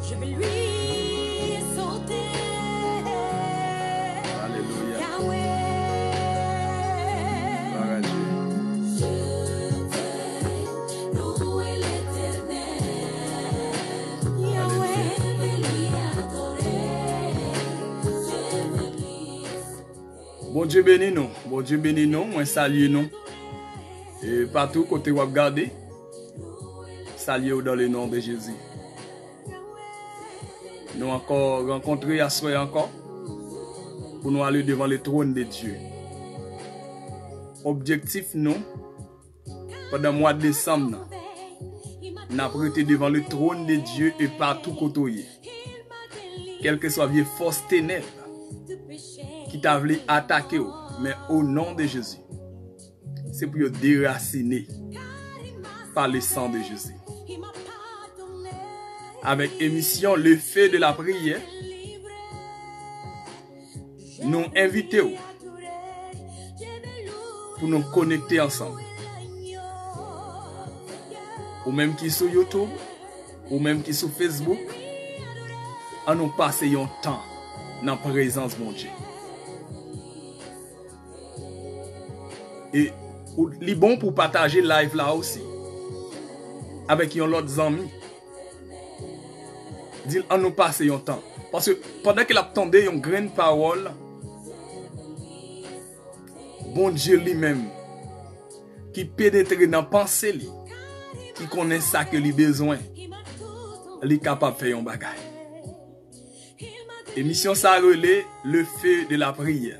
Je vais lui sauter. Alléluia. Yahweh. Gloire à Dieu. Je vais louer l'Éternel. Yahweh. Je vais lui adorer. Je vais lui sauter. Bon Dieu béni nous. Bon Dieu béni nous. Moi salue nous. Et partout côté où vous regardez. Salut dans le nom de Jésus. Nous encore rencontrés à soi encore pour nous aller devant le trône de Dieu. Objectif nous, pendant le mois de décembre, nous avons été devant le trône de Dieu et partout côté. Quelle que soit la force ténèbres qui t'a voulu attaquer, mais au nom de Jésus, c'est pour le déraciner par le sang de Jésus. Avec émission Le Feu de la Prière, nous invitons pour nous connecter ensemble. Ou même qui sur YouTube, ou même qui sur Facebook, à nous passer un temps dans la présence de mon Dieu. Et il est bon pour partager live là aussi, avec un autre ami. Dit à nous passer un temps. Parce que pendant qu'il attendait une grande parole, bon Dieu lui-même, qui pénètre dans la pensée, qui connaît ça que lui besoin, il est capable de faire un bagage. Émission ça relève le feu de la prière.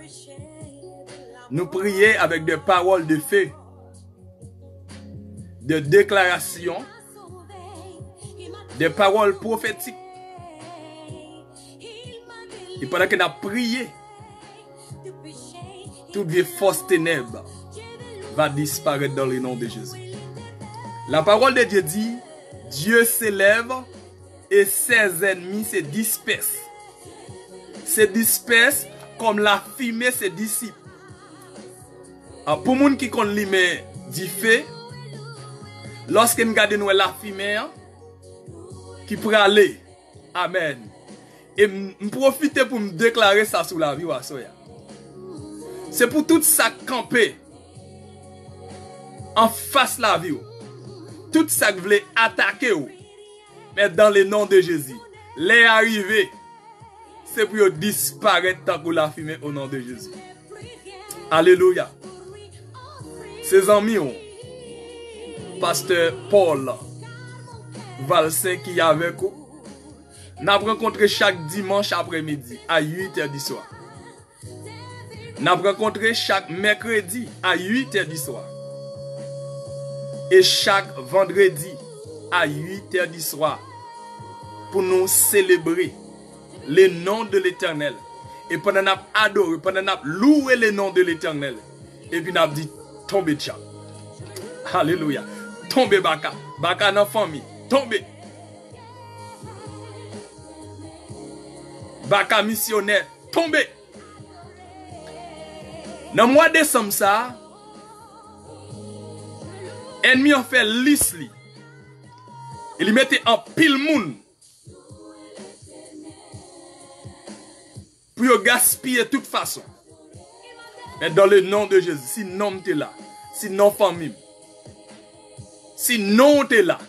Nous prions avec des paroles de feu, de déclarations, des paroles prophétiques. Et pendant qu'on a prié, toute vieille force ténèbres va disparaître dans le nom de Jésus. La parole de Dieu dit, Dieu s'élève et ses ennemis se dispersent. Se dispersent comme la fumée se dissipe. Alors, pour les gens qui connaissent l'image du feu, lorsque nous regardons la fumée, qui pourrait aller, amen. Et je profite pour me déclarer ça sur la vie. C'est pour tout ça camper en face de la vie. Tout ça qui voulait attaquer. Mais dans le nom de Jésus, les arrivés, c'est pour disparaître tant que la fumée au nom de Jésus. Alléluia. Ses amis, pasteur Paul Valsin qui est avec vous. Nous avons rencontré chaque dimanche après-midi à 8h du soir. Nous avons rencontré chaque mercredi à 8h du soir. Et chaque vendredi à 8h du soir pour nous célébrer le nom de l'Éternel. Et pendant nous adoré, pendant nous loué le nom de l'Éternel. Et puis nous avons dit, tombez de chat. Alléluia. Tombez baka. Baka dans la famille. Tombez. Baka missionnaire, tombé. Dans le mois de décembre, ça, ennemi a fait liste. Il mettait en pile moun. Pour gaspiller de toute façon. Mais dans le nom de Jésus, si non t'es là, si non famille, si non t'es là,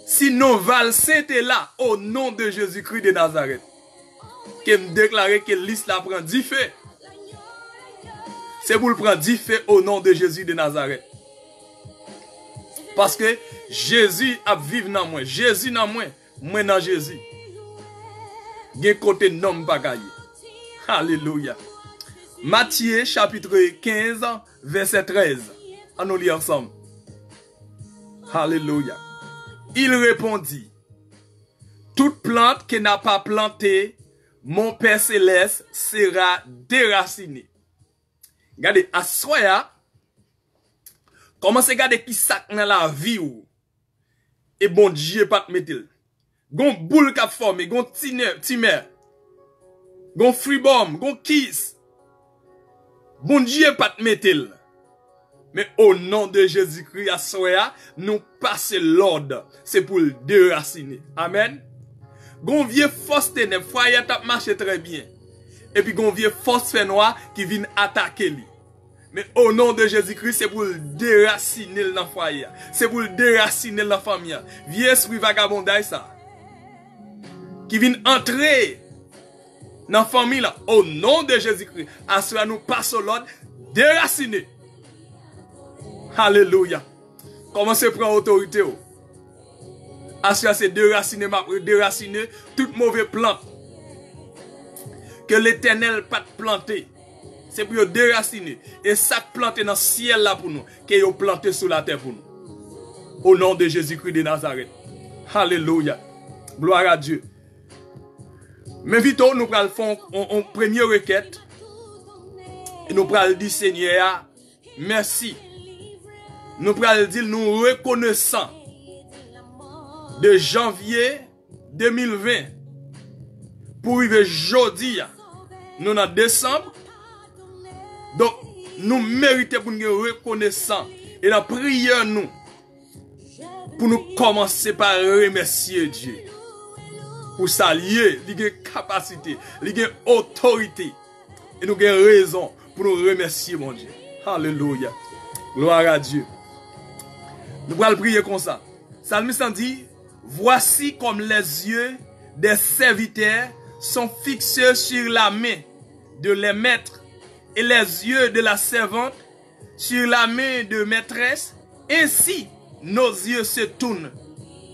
si non valsé t'es là, au nom de Jésus-Christ de Nazareth. Que me déclarer que liste la prend 10 feux. C'est pour le prendre 10 feux au nom de Jésus de Nazareth. Parce que Jésus a vivre dans moi. Jésus dans moi. Moi dans Jésus. Gen côté nom bagaille. Alléluia. Matthieu chapitre 15 verset 13. On nous lit ensemble. Alléluia. Il répondit. Toute plante qui n'a pas planté, mon Père Céleste sera déraciné. Regardez, à soya, commencez à regarder qui sac dans la vie ou. Et bon Dieu pas te mettre. Gon boule qui formé, gon timer, gon freebomb, gon kiss. Bon Dieu pas te mettre. Mais au nom de Jésus-Christ, à soya, nous passons l'ordre. C'est pour le déraciner. Amen. gon vieux force ténèbres, foyer t'a marché très bien. Et puis gon vieux force fait noir qui vient attaquer lui. Mais au nom de Jésus-Christ, c'est pour le déraciner dans le foyer. C'est pour le déraciner dans la famille. Vieux esprit vagabondage ça. Qui vient entrer dans la famille là. Au nom de Jésus-Christ. À cela nous passons l'ordre déraciner. Alléluia. Commencez à prendre autorité. À cela c'est déraciner toute mauvaise plante. Que l'Éternel pas planter. C'est pour déraciner. Et ça planté dans le ciel là pour nous. Que vous planté sur la terre pour nous. Au nom de Jésus-Christ de Nazareth. Alléluia. Gloire à Dieu. Mais vite, nous prenons une première requête. Et nous prenons dire Seigneur, merci. Nous prenons dire nous reconnaissons de janvier 2020 pour arriver aujourd'hui. Nous en décembre. Donc, nous méritons pour nous reconnaissant. Et la prière, nous, pour nous commencer par remercier Dieu. Pour s'allier, il y a capacité, il y a autorité. Et nous avons raison pour nous remercier, mon Dieu. Alléluia. Gloire à Dieu. Nous allons prier comme ça. Psalmiste dit, voici comme les yeux des serviteurs sont fixés sur la main de les maîtres et les yeux de la servante sur la main de maîtresse, ainsi nos yeux se tournent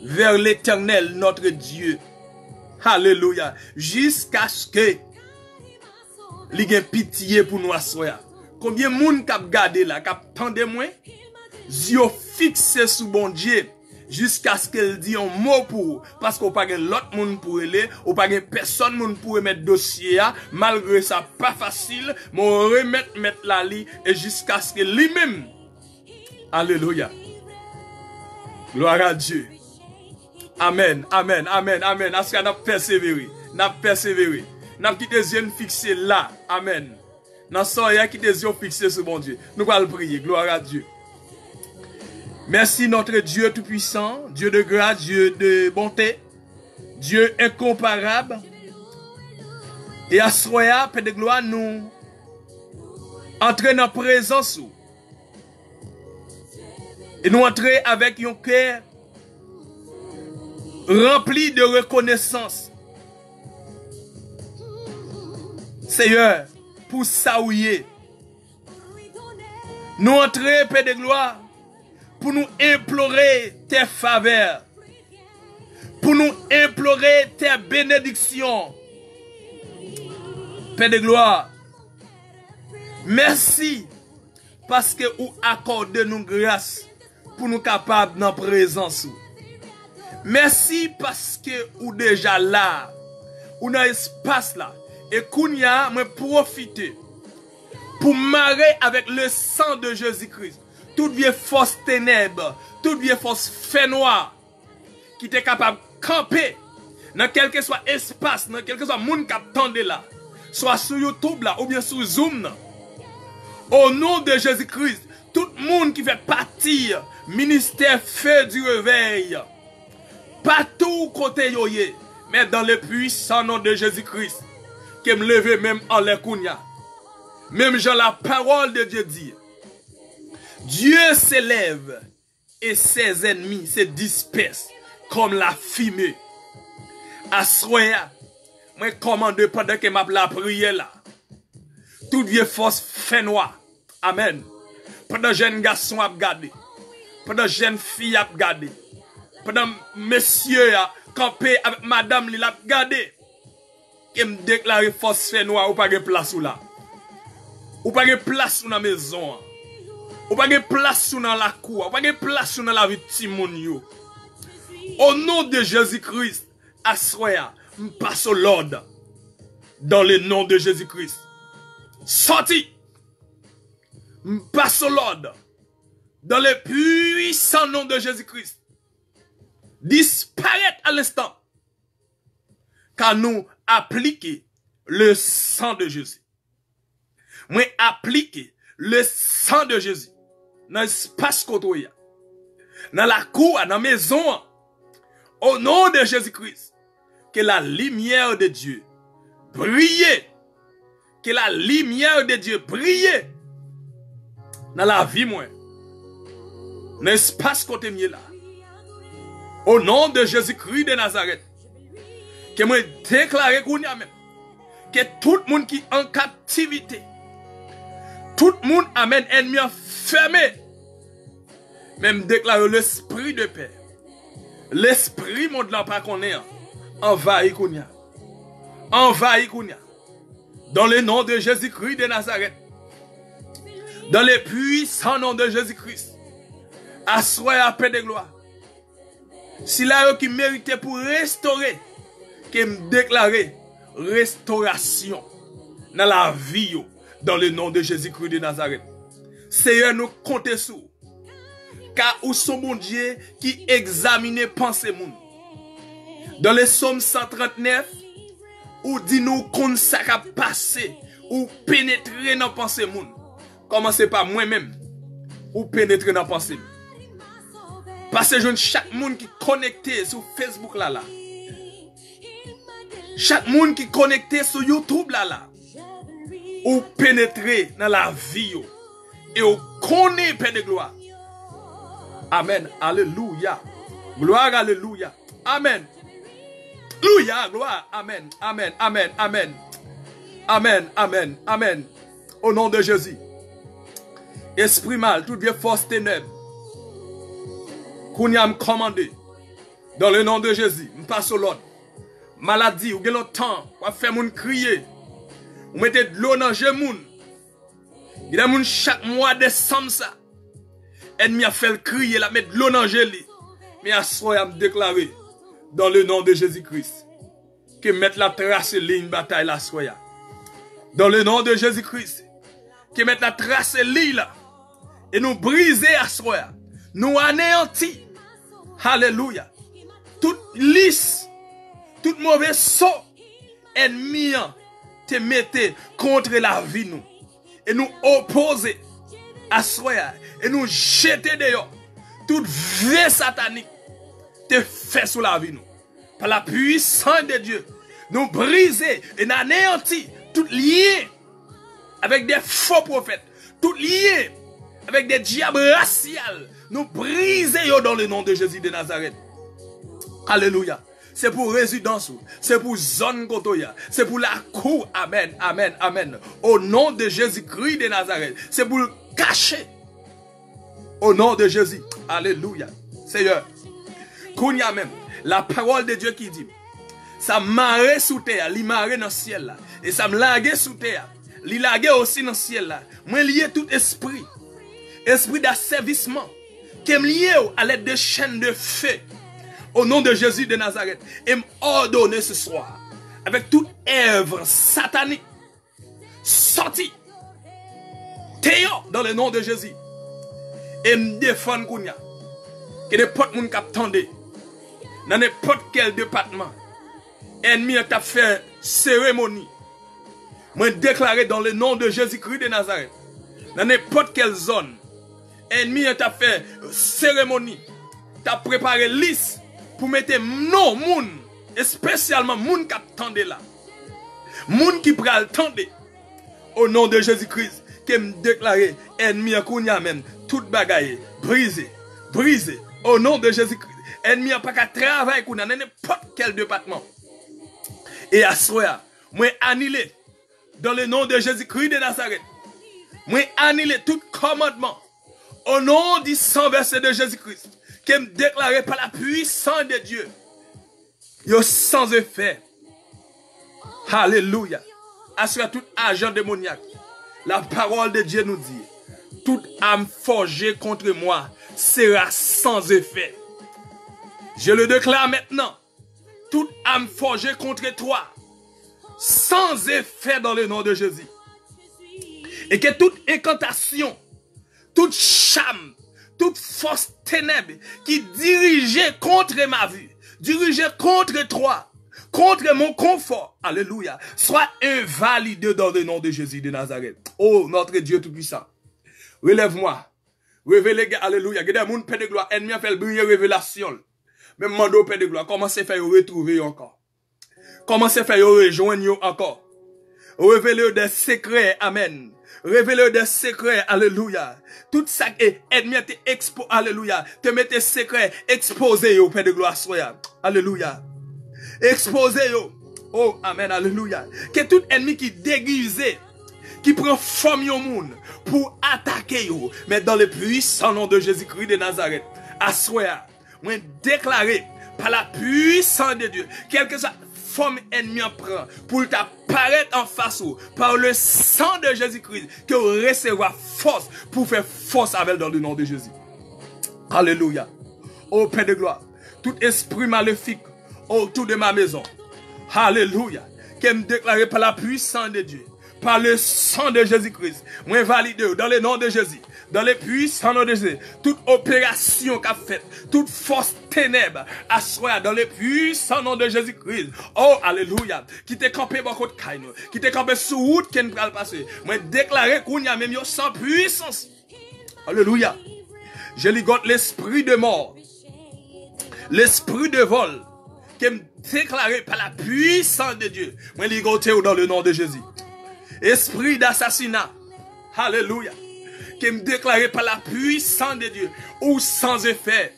vers l'Éternel, notre Dieu. Alléluia. Jusqu'à ce que il y ait pitié pour nous assoya. Combien de monde qui a gardé là, qui a tendé moi, yeux fixés sur bon Dieu. Jusqu'à ce qu'elle dise un mot pour, parce qu'on n'a pas l'autre monde pour aller, ou pas personne monde pour mettre dossier, malgré ça, pas facile, mais on remettre la lit, et jusqu'à ce que lui-même, alléluia. Gloire à Dieu. Amen, amen, amen, amen. Est-ce qu'on a persévéré? N'a persévéré. N'a quitté les yeux fixés là. Amen. N'a pas quitté les yeux fixés sur bon Dieu. Nous allons prier. Gloire à Dieu. Merci notre Dieu tout-puissant, Dieu de grâce, Dieu de bonté, Dieu incomparable. Et à ce moment, Père de gloire, nous entrons dans la présence. Et nous entrons avec un cœur rempli de reconnaissance. Seigneur, pour saouiller. Nous entrons, Père de gloire, pour nous implorer tes faveurs, pour nous implorer tes bénédictions. Père de gloire, merci parce que vous accordez nous grâce pour nous capables dans la présence. Merci parce que vous déjà là, ou dans l'espace là, et qu'on y a profité pour marrer avec le sang de Jésus-Christ. Toute vieille force ténèbres, toute vieille force fait noir, qui est capable de camper dans quel que soit espace, dans quel que soit monde qui attend là, soit sur YouTube là, ou bien sur Zoom là. Au nom de Jésus-Christ, tout le monde qui fait partir, ministère feu du réveil, partout côté yoye, mais dans le puissant nom de Jésus-Christ, qui me lève même en l'écounia. Même Jean la parole de Dieu dit, Dieu s'élève et ses ennemis se dispersent comme la fumée. Assoya, moi commande pendant que m'a la prière là. Toute vieille force fait noir. Amen. Pendant jeune garçon a gardé. Pendant jeune fille a gardé. Pendant monsieur a campé avec madame li a gardé. Qui me déclare force fait noir ou pas de place ou là. Ou pas de place dans la maison. Ou pas de place dans la cour. Ou pas de place dans la vie de Timon yo. Au nom de Jésus-Christ, assoya, passe au l'ordre. Dans le nom de Jésus-Christ. Sorti. Passe au l'ordre. Dans le puissant nom de Jésus-Christ. Disparaître à l'instant. Car nous appliquons le sang de Jésus. Moi appliquer le sang de Jésus. Dans l'espace côté. Dans la cour, dans la maison. Au nom de Jésus-Christ. que la lumière de Dieu brille. Que la lumière de Dieu brille dans la vie, moi. Dans l'espace côté mieux là. Au nom de Jésus-Christ de Nazareth. Que moi déclare qu'on y a même. Que tout le monde qui est en captivité. Tout le monde amène ennemi fermé. Même déclare l'esprit de paix. L'esprit monde là pas qu'on est. Envahi qu'on y a. Envahi qu'on y a. Dans le nom de Jésus-Christ de Nazareth. Dans le puissant nom de Jésus-Christ. Assoyez à paix de gloire. Si là qui méritait pour restaurer, qui me déclarer restauration dans la vie, dans le nom de Jésus-Christ de Nazareth. Seigneur, nous comptons sur. Car où sont mon Dieu qui examine pensée moun. Dans le psaume 139, ou dit nous qu'on ça a passé ou pénétrer dans pensée moun. Commencez par moi-même ou pénétrer dans pensée. Parce que je chaque monde qui connecté sur Facebook là. Chaque monde qui connecté sur YouTube là. Ou pénétrer dans la vie yo, et ou connaît paix de gloire. Amen. Alléluia. Gloire, alléluia. Amen. Alléluia, gloire. Amen. Amen. Amen. Amen. Amen. Amen. Amen. Au nom de Jésus. Esprit mal, toute vieille force ténèbres. Qu'on y a me commandé. Dans le nom de Jésus. Je passe au l'ordre. Maladie, ou gen temps, ou fait moun crier. Ou mettez de l'eau dans le moun. Il y a moun chaque mois de décembre ça. Ennemi a fait le crier, la mettre de l'eau dans le lit. Mais à ce moment, me déclarer dans le nom de Jésus-Christ que mettre la trace ligne bataille la soya. Dans le nom de Jésus-Christ que mettre la trace ligne là et nous briser à soya. Nous anéantir. Alléluia. Toute lisse, tout mauvais saut ennemi te mette contre la vie nous et nous opposer à soya et nous jeter dehors toute vraie satanique te fait sous la vie nous. Par la puissance de Dieu, nous briser et nous anéantir tout lien avec des faux prophètes, tout lien avec des diables raciales, nous briser dans le nom de Jésus de Nazareth. Alléluia. C'est pour résidence, c'est pour zone kotoya, c'est pour la cour. Amen, amen, amen. Au nom de Jésus-Christ de Nazareth, c'est pour le cacher. Au nom de Jésus. Alléluia. Seigneur. Kounya même. La parole de Dieu qui dit. Ça marre sous terre. Li marre dans le ciel là. Et ça me lague sous terre. Li lague aussi dans le ciel là. Moi lié tout esprit. Esprit d'asservissement. Qui me lié à l'aide de chaînes de feu. Au nom de Jésus de Nazareth. Et m'ordonner ce soir. Avec toute œuvre satanique. Sorti. Théo dans le nom de Jésus. Et me défendre kounya. Que n'importe moun k'ap tande. Dans n'importe quel département. Ennemi a fait cérémonie. Moi déclaré dans le nom de Jésus-Christ de Nazareth. Dans n'importe quelle zone. Ennemi a fait cérémonie. T'as préparé liste pour mettre non moun. Et spécialement moun k'ap tande là. Moun qui pral tande. Au nom de Jésus-Christ. Que me déclaré ennemi a kounya même. Tout bagaille brisé. Brisé. Au nom de Jésus-Christ. Ennemi a pas qu'à travailler dans n'importe quel département. Et à ce moment, moi annulé dans le nom de Jésus-Christ de Nazareth. Moi annulé tout commandement au nom du sang versé de Jésus-Christ qui me déclaré par la puissance de Dieu. Yo sans effet. Alléluia. Assure tout agent démoniaque. La parole de Dieu nous dit, toute âme forgée contre moi sera sans effet. Je le déclare maintenant. Toute âme forgée contre toi, sans effet dans le nom de Jésus. Et que toute incantation, toute chame, toute force ténèbre qui dirigeait contre ma vie, dirigeait contre toi, contre mon confort, alléluia, soit invalidé dans le nom de Jésus de Nazareth. Oh, notre Dieu tout-puissant, relève-moi. Révélez, alléluia. Il y a des gens qui de gloire. Ennemi a fait briller révélation. Même mando Père de gloire. Comment c'est faire retrouver encore? Commencez à faire rejoindre encore. Révélez des secrets, amen. Révélez des secrets, alléluia. Tout ça est ennemi te expo, alléluia. Te mettez secrets, exposez yo, Père de gloire, soya. Alléluia. Exposez yo. Oh, amen, alléluia. Que tout ennemi qui déguisé, qui prend forme au monde pour attaquer yo, mais dans le puissant nom de Jésus-Christ de Nazareth. Assoya, moi déclarer par la puissance de Dieu, quelle que soit forme ennemi en prend pour t'apparaître en face ou par le sang de Jésus-Christ que vous recevoir force pour faire force avec dans le nom de Jésus. Alléluia. Ô Père de gloire, tout esprit maléfique autour de ma maison. Alléluia. Qui me déclaré par la puissance de Dieu, par le sang de Jésus-Christ. Moi valide dans le nom de Jésus. Dans les puissants noms de Jésus, toute opération qu'a faite, toute force ténèbres, assoya dans les puissants noms de Jésus-Christ. Oh, alléluia. Qui t'est campé beaucoup de caille, qui t'est campé sous route qui ne peut pas passer. Moi, déclaré qu'on y a même sans puissance. Alléluia. Je ligote l'esprit de mort, l'esprit de vol, qui me déclaré par la puissance de Dieu. Moi, ligoté dans le nom de Jésus. Esprit d'assassinat. Alléluia. Qui me déclaré par la puissance de Dieu, ou sans effet,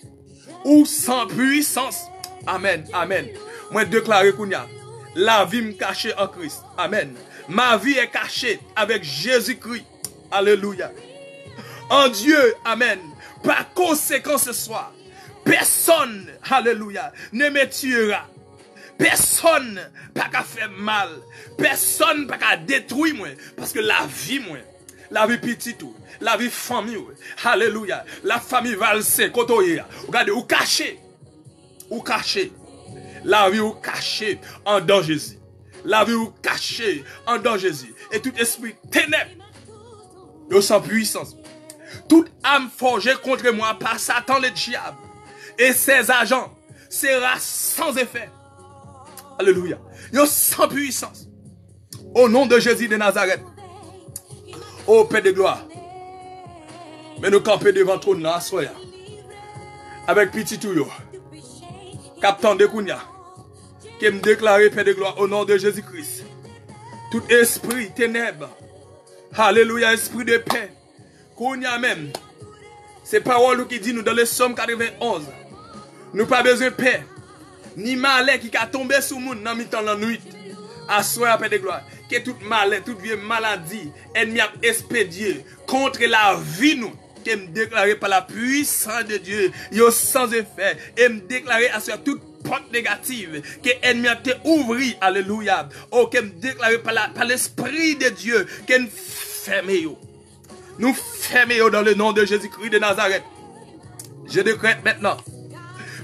ou sans puissance. Amen, amen. Moi déclaré qu'on y a la vie me cachée en Christ. Amen. Ma vie est cachée avec Jésus-Christ. Alléluia. En Dieu, amen. Par conséquent ce soir, personne, alléluia, ne me tuera. Personne pas qu'à faire mal. Personne pas qu'à détruire moi. Parce que la vie, moi, la vie petite, la vie famille, alléluia, la famille valse, kotoya, regardez, ou caché, la vie ou caché en dans Jésus, la vie ou caché en dans Jésus, et tout esprit ténèbres, de sans puissance, toute âme forgée contre moi par Satan le diable, et ses agents, sera sans effet, alléluia, yo sans puissance, au nom de Jésus de Nazareth. Oh Père de gloire, mais nous camper devant ton nom, soya, avec petit touyo, captain de Kounia, qui me déclare Père de gloire au nom de Jésus-Christ. Tout esprit ténèbres, alléluia, esprit de paix, Kounia même, c'est parole qui dit nous dans le Psaume 91, nous pas besoin de paix, ni malheur qui a tombé sur nous dans mi-temps la nuit. Assoya Père de gloire, que toute malheur, toute vieille maladie, ennemi a expédié contre la vie nous, qui me déclaré par la puissance de Dieu, yo sans effet, et me déclaré à sur toute porte négative, que ennemi a été ouvri, alléluia, oh, qui me déclaré par l'esprit de Dieu, qui nous ferme yo. Nous ferme yo dans le nom de Jésus-Christ de Nazareth. Je décrète maintenant,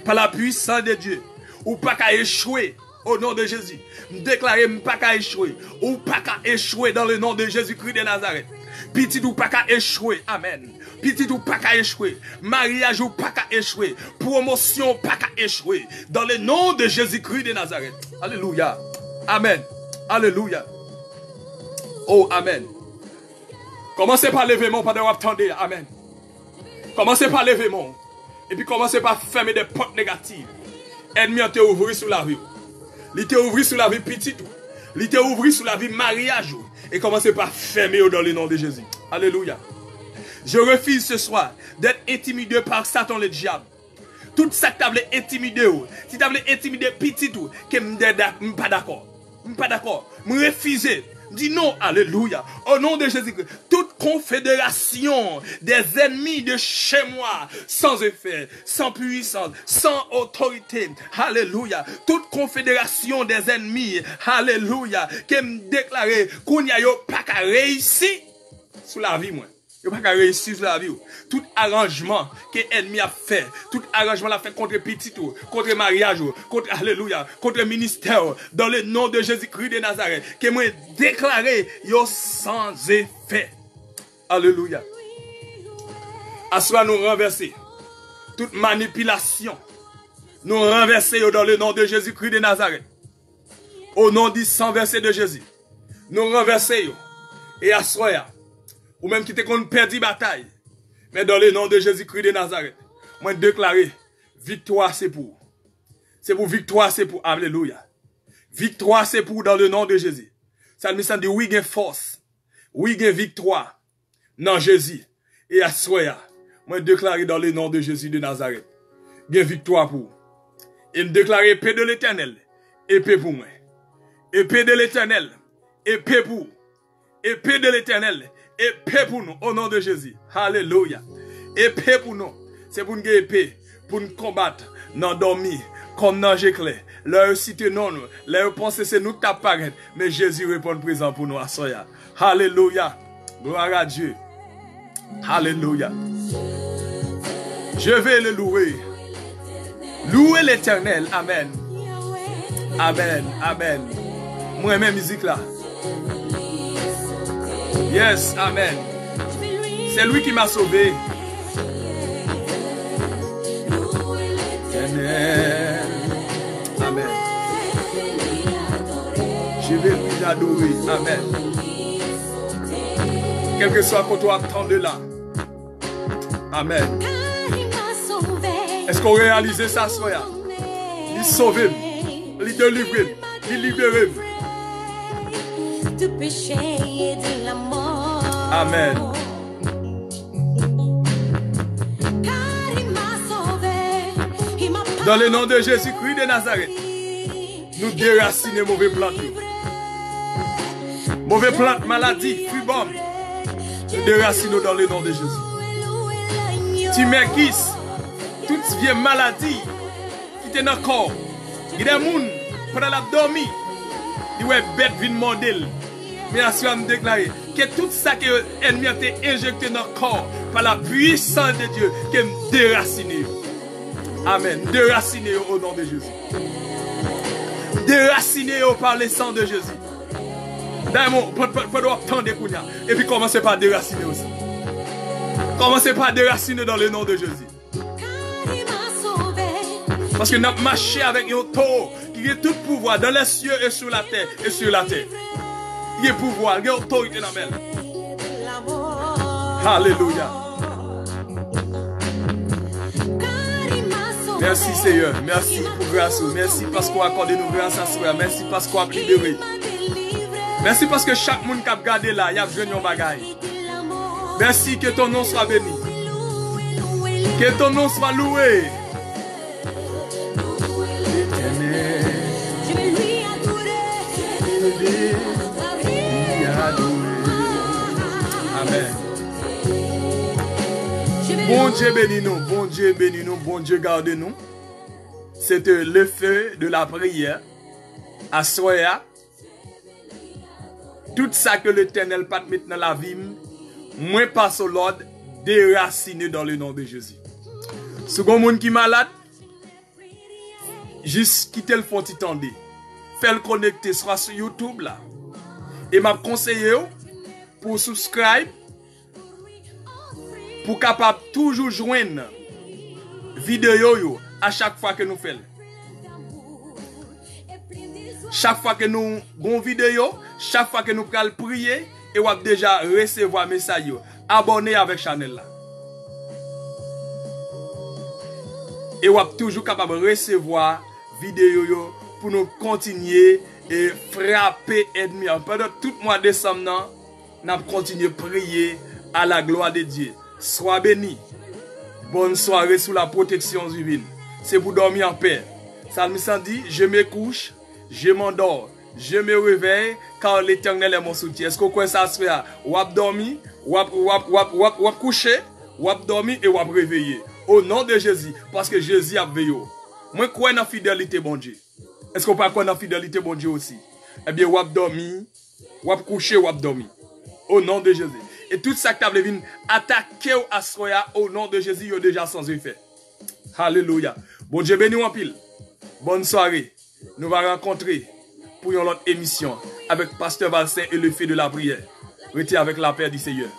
par la puissance de Dieu, ou pas qu'à échouer, au nom de Jésus, me déclarer pas qu'à échouer, ou pas qu'à échouer dans le nom de Jésus-Christ de Nazareth. Petit ou pas qu'à échouer, amen. Petit ou pas qu'à échouer, mariage ou pas qu'à échouer, promotion pas qu'à échouer, dans le nom de Jésus-Christ de Nazareth. Alléluia, amen, alléluia. Oh, amen. Commencez par lever mon pendant que vous attendez, amen. Commencez par lever mon, et puis commencez par fermer des portes négatives. Ennemi a été ouvert sur la vie. Il était ouvert sur la vie petite. Il était ouvert sur la vie mariage. Et commencez par fermer dans le nom de Jésus. Alléluia. Je refuse ce soir d'être intimidé par Satan le diable. Tout ça que tu as intimidé, si tu as intimidé petit, que je ne suis pas d'accord. Je ne suis pas d'accord. Je refuse. Dis non, alléluia, au nom de Jésus-Christ, toute confédération des ennemis de chez moi, sans effet, sans puissance, sans autorité, alléluia, toute confédération des ennemis, alléluia, qui me déclarait qu'on n'y a pas qu'à réussir sur la vie, moi. Il n'y a pas qu'à réussir sur la vie. Tout arrangement que l'ennemi a fait, tout arrangement l'a fait contre petit, contre mariage, contre alléluia, contre ministère, dans le nom de Jésus-Christ de Nazareth, que moi déclaré, yo sans effet. Alléluia. À soi nous renverser toute manipulation, nous renverser dans le nom de Jésus-Christ de Nazareth. Au nom du sang versé de Jésus, nous renverser et à soi. Ou même qui te qu'on perdit bataille. Mais dans le nom de Jésus-Christ de Nazareth, moi déclarer, victoire c'est pour. C'est pour victoire, c'est pour. Alléluia. Victoire, c'est pour dans le nom de Jésus. Ça me dit, oui, il y a force. Oui, il y a victoire. Non, Jésus. Et à soya, moi, déclarer dans le nom de Jésus de Nazareth. Il y a victoire pour. Et me déclarer épée de l'Éternel. Épée pour moi. Épée de l'Éternel. Épée pour. Épée de l'Éternel. Épée pour nous. Au nom de Jésus. Alléluia. Épée pour nous. C'est pour nous épée. Pour nous combattre. Nous dormir. Comme dans l'éclair. Leur cité non. Leur pensée c'est nous qui apparaît. Mais Jésus répond présent pour nous à soya. Alléluia. Gloire à Dieu. Alléluia. Je vais le louer. Louer l'Éternel. Amen. Amen. Amen. Moi-même musique là. Yes. Amen. C'est lui qui m'a sauvé. Amen. Je vais lui adorer. Amen. Quel que soit qu'on doit attendre là. Amen. Est-ce qu'on réalise ça, soya? Il sauve, il délivre, il libère. Du péché et de la mort. Amen. Car il m'a sauvé, il m'a Dans le nom de Jésus-Christ de Nazareth, nous déracinons mauvais plantes. Mauvais plantes, maladie, fubom. Nous déracinons dans le nom de Jésus. Tu m'équis, toute vieille maladie qui était dans le corps. Il y a des gens pendant l'abdomen, ils ont bête vin modèle. Mais à ce moment déclaré que tout ça que l'ennemi a injecté dans le corps par la puissance de Dieu, que me déraciner. Amen. Déraciner au nom de Jésus. Déraciner par le sang de Jésus. D'ailleurs, pas attendre kounya. Et puis commencez par déraciner aussi. Commencez par déraciner dans le nom de Jésus. Parce que nous avons marché avec un taureau qui a tout pouvoir dans les cieux et sur la terre et sur la terre. Il y a pouvoir, il y a autorité dans la main. Alléluia. Merci Seigneur, merci pour grâce. Merci parce qu'on a accordé nos grâces à soi. Merci parce qu'on a libéré. Merci parce que chaque monde qui a regardé là, il a besoin de bagaille. Merci que ton nom soit béni. Que ton nom soit loué. Je vais lui adorer. Amen. Bon Dieu bénis nous, bon Dieu bénis nous, bon Dieu garde nous. C'était le feu de la prière à soya. Tout ça que l'Éternel pas mettre dans la vie, moi passe au Lord, déraciné dans le nom de Jésus. Second monde qui est malade, juste quitter le fond titandé. Fais le connecter soit sur YouTube là. Et m'a conseillé pour subscribe pour capable toujours joindre vidéo à chaque fois que nous faisons. Chaque fois que nous avons vidéo, chaque fois que nous allons prier, et vous avez déjà recevoir message. Abonnez avec la chaîne là. Et vous êtes toujours capable de recevoir vidéo pour nous continuer et frapper ennemi. Pendant tout le mois de décembre, nous allons continuer à prier à la gloire de Dieu. Sois béni. Bonne soirée sous la protection divine. C'est pour dormir en paix. Psalmiste dit, je me couche, je m'endors, je me réveille, car l'Éternel est mon soutien. Est-ce que vous croyez ça se fait? Ou ap dormi, ou ap couché, ou ap dormi et ou ap réveillé. Au nom de Jésus, parce que Jésus a veillé. Moi, crois dans la fidélité, bon Dieu. Est-ce qu'on peut croire dans la fidélité, bon Dieu aussi? Eh bien, ou ap dormi, ou ap couché, ou ap dormi. Au nom de Jésus. Et tout ça que tu as vu attaquer à Soya, au nom de Jésus, il est déjà sans effet. Alléluia. Bon Dieu béni en pile. Bonne soirée. Nous allons rencontrer pour une autre émission avec Pasteur Valsin et le fait de la prière. Restez avec la paix du Seigneur.